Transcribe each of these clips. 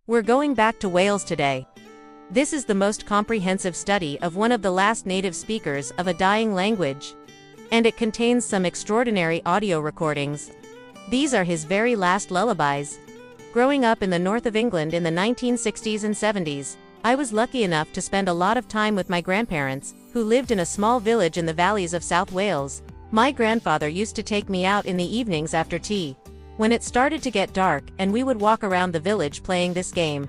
We're going back to Wales today. This is the most comprehensive study of one of the last native speakers of a dying language. And it contains some extraordinary audio recordings. These are his very last lullabies. Growing up in the north of England in the 1960s and 70s, I was lucky enough to spend a lot of time with my grandparents, who lived in a small village in the valleys of South Wales. My grandfather used to take me out in the evenings after tea, when it started to get dark, and we would walk around the village playing this game.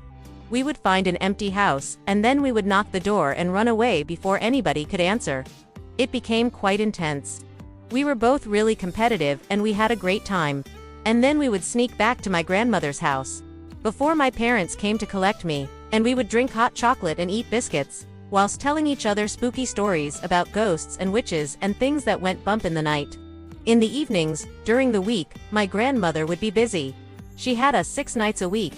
We would find an empty house, and then we would knock the door and run away before anybody could answer. It became quite intense. We were both really competitive and we had a great time. And then we would sneak back to my grandmother's house before my parents came to collect me, and we would drink hot chocolate and eat biscuits, whilst telling each other spooky stories about ghosts and witches and things that went bump in the night. In the evenings, during the week, my grandmother would be busy. She had us 6 nights a week.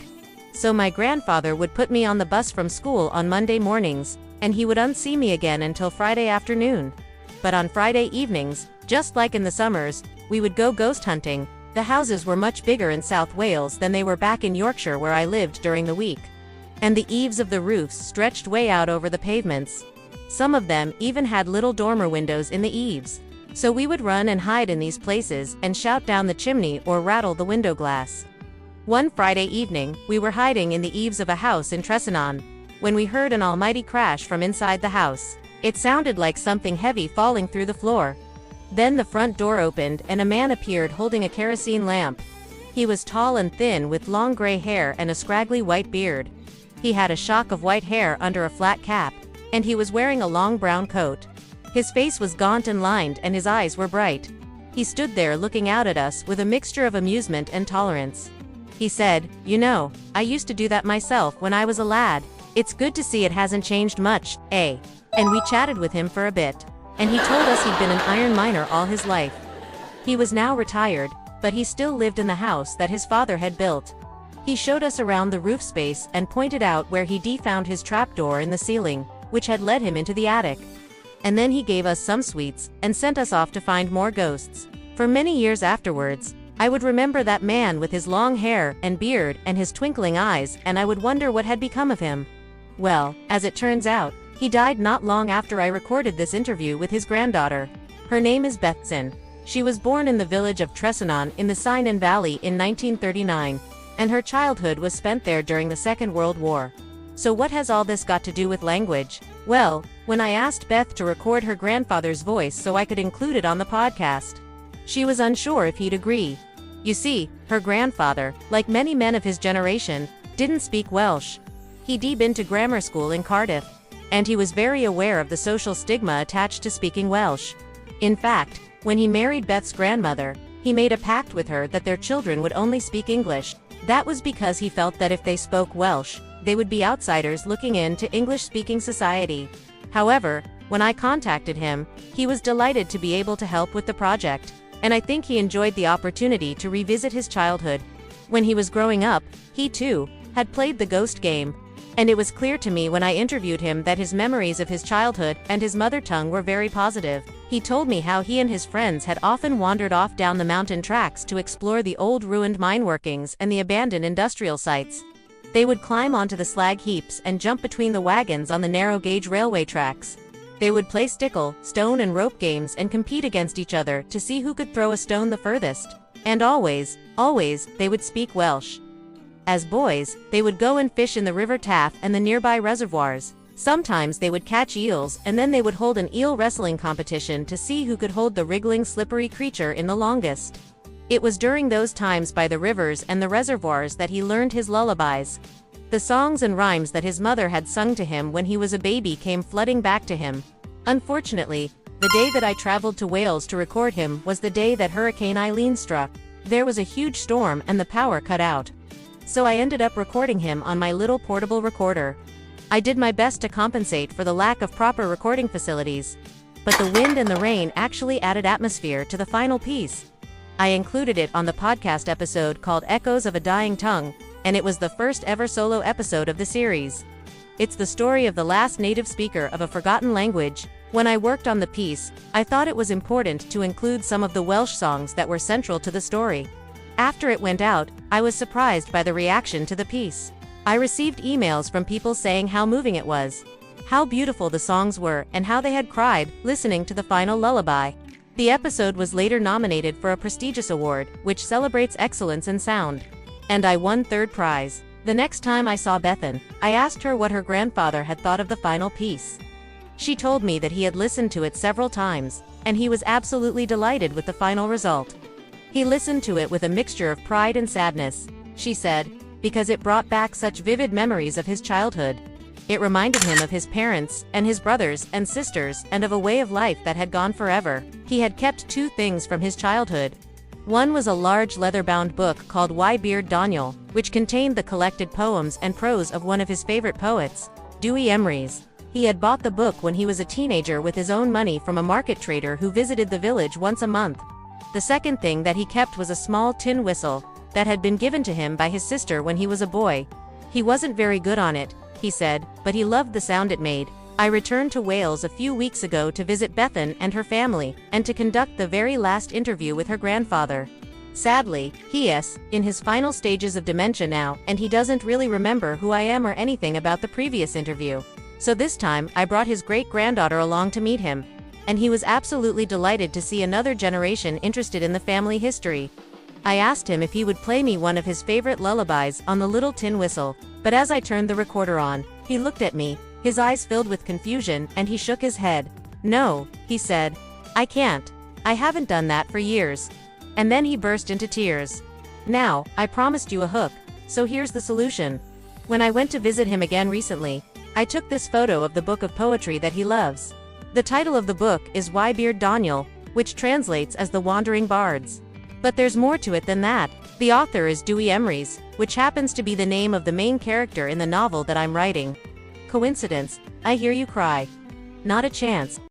So my grandfather would put me on the bus from school on Monday mornings, and he would unsee me again until Friday afternoon. But on Friday evenings, just like in the summers, we would go ghost hunting. The houses were much bigger in South Wales than they were back in Yorkshire where I lived during the week. And the eaves of the roofs stretched way out over the pavements. Some of them even had little dormer windows in the eaves. So we would run and hide in these places and shout down the chimney or rattle the window glass. One Friday evening, we were hiding in the eaves of a house in Tresanon, when we heard an almighty crash from inside the house. It sounded like something heavy falling through the floor. Then the front door opened and a man appeared holding a kerosene lamp. He was tall and thin with long gray hair and a scraggly white beard. He had a shock of white hair under a flat cap, and he was wearing a long brown coat. His face was gaunt and lined and his eyes were bright. He stood there looking out at us with a mixture of amusement and tolerance. He said, "You know, I used to do that myself when I was a lad. It's good to see it hasn't changed much, eh?" And we chatted with him for a bit. And he told us he'd been an iron miner all his life. He was now retired, but he still lived in the house that his father had built. He showed us around the roof space and pointed out where he'd found his trapdoor in the ceiling, which had led him into the attic. And then he gave us some sweets and sent us off to find more ghosts. For many years afterwards, I would remember that man with his long hair and beard and his twinkling eyes, and I would wonder what had become of him. Well, as it turns out, he died not long after I recorded this interview with his granddaughter. Her name is Bethsin. She was born in the village of Tresanon in the Cynon Valley in 1939, and her childhood was spent there during the Second World War. So what has all this got to do with language? Well, when I asked Beth to record her grandfather's voice so I could include it on the podcast, she was unsure if he'd agree. You see, her grandfather, like many men of his generation, didn't speak Welsh. He'd been to grammar school in Cardiff, and he was very aware of the social stigma attached to speaking Welsh. In fact, when he married Beth's grandmother, he made a pact with her that their children would only speak English. That was because he felt that if they spoke Welsh, they would be outsiders looking into English-speaking society. However, when I contacted him, he was delighted to be able to help with the project, and I think he enjoyed the opportunity to revisit his childhood. When he was growing up, he too had played the ghost game, and it was clear to me when I interviewed him that his memories of his childhood and his mother tongue were very positive. He told me how he and his friends had often wandered off down the mountain tracks to explore the old ruined mine workings and the abandoned industrial sites. They would climb onto the slag heaps and jump between the wagons on the narrow-gauge railway tracks. They would play stickle, stone and rope games and compete against each other to see who could throw a stone the furthest. And always, they would speak Welsh. As boys, they would go and fish in the River Taff and the nearby reservoirs. Sometimes they would catch eels, and then they would hold an eel wrestling competition to see who could hold the wriggling, slippery creature in the longest. It was during those times by the rivers and the reservoirs that he learned his lullabies. The songs and rhymes that his mother had sung to him when he was a baby came flooding back to him. Unfortunately, the day that I traveled to Wales to record him was the day that Hurricane Eileen struck. There was a huge storm and the power cut out. So I ended up recording him on my little portable recorder. I did my best to compensate for the lack of proper recording facilities, but the wind and the rain actually added atmosphere to the final piece. I included it on the podcast episode called Echoes of a Dying Tongue, and it was the first ever solo episode of the series. It's the story of the last native speaker of a forgotten language. When I worked on the piece, I thought it was important to include some of the Welsh songs that were central to the story. After it went out, I was surprised by the reaction to the piece. I received emails from people saying how moving it was, how beautiful the songs were, and how they had cried listening to the final lullaby. The episode was later nominated for a prestigious award, which celebrates excellence in sound. And I won third prize. The next time I saw Bethan, I asked her what her grandfather had thought of the final piece. She told me that he had listened to it several times, and he was absolutely delighted with the final result. He listened to it with a mixture of pride and sadness, she said, because it brought back such vivid memories of his childhood. It reminded him of his parents, and his brothers and sisters, and of a way of life that had gone forever. He had kept two things from his childhood. One was a large leather-bound book called Why Beard Daniel, which contained the collected poems and prose of one of his favorite poets, Dewey Emery's. He had bought the book when he was a teenager with his own money from a market trader who visited the village once a month. The second thing that he kept was a small tin whistle that had been given to him by his sister when he was a boy. He wasn't very good on it, he said, but he loved the sound it made. I returned to Wales a few weeks ago to visit Bethan and her family, and to conduct the very last interview with her grandfather. Sadly, he is in his final stages of dementia now, and he doesn't really remember who I am or anything about the previous interview. So this time, I brought his great-granddaughter along to meet him, and he was absolutely delighted to see another generation interested in the family history. I asked him if he would play me one of his favorite lullabies on the little tin whistle, but as I turned the recorder on, he looked at me, his eyes filled with confusion, and he shook his head. "No," he said. "I can't. I haven't done that for years." And then he burst into tears. "Now, I promised you a hook, so here's the solution. When I went to visit him again recently, I took this photo of the book of poetry that he loves. The title of the book is Why Beard Daniel, which translates as The Wandering Bards. But there's more to it than that. The author is Dewey Emery's, which happens to be the name of the main character in the novel that I'm writing. Coincidence? I hear you cry. Not a chance.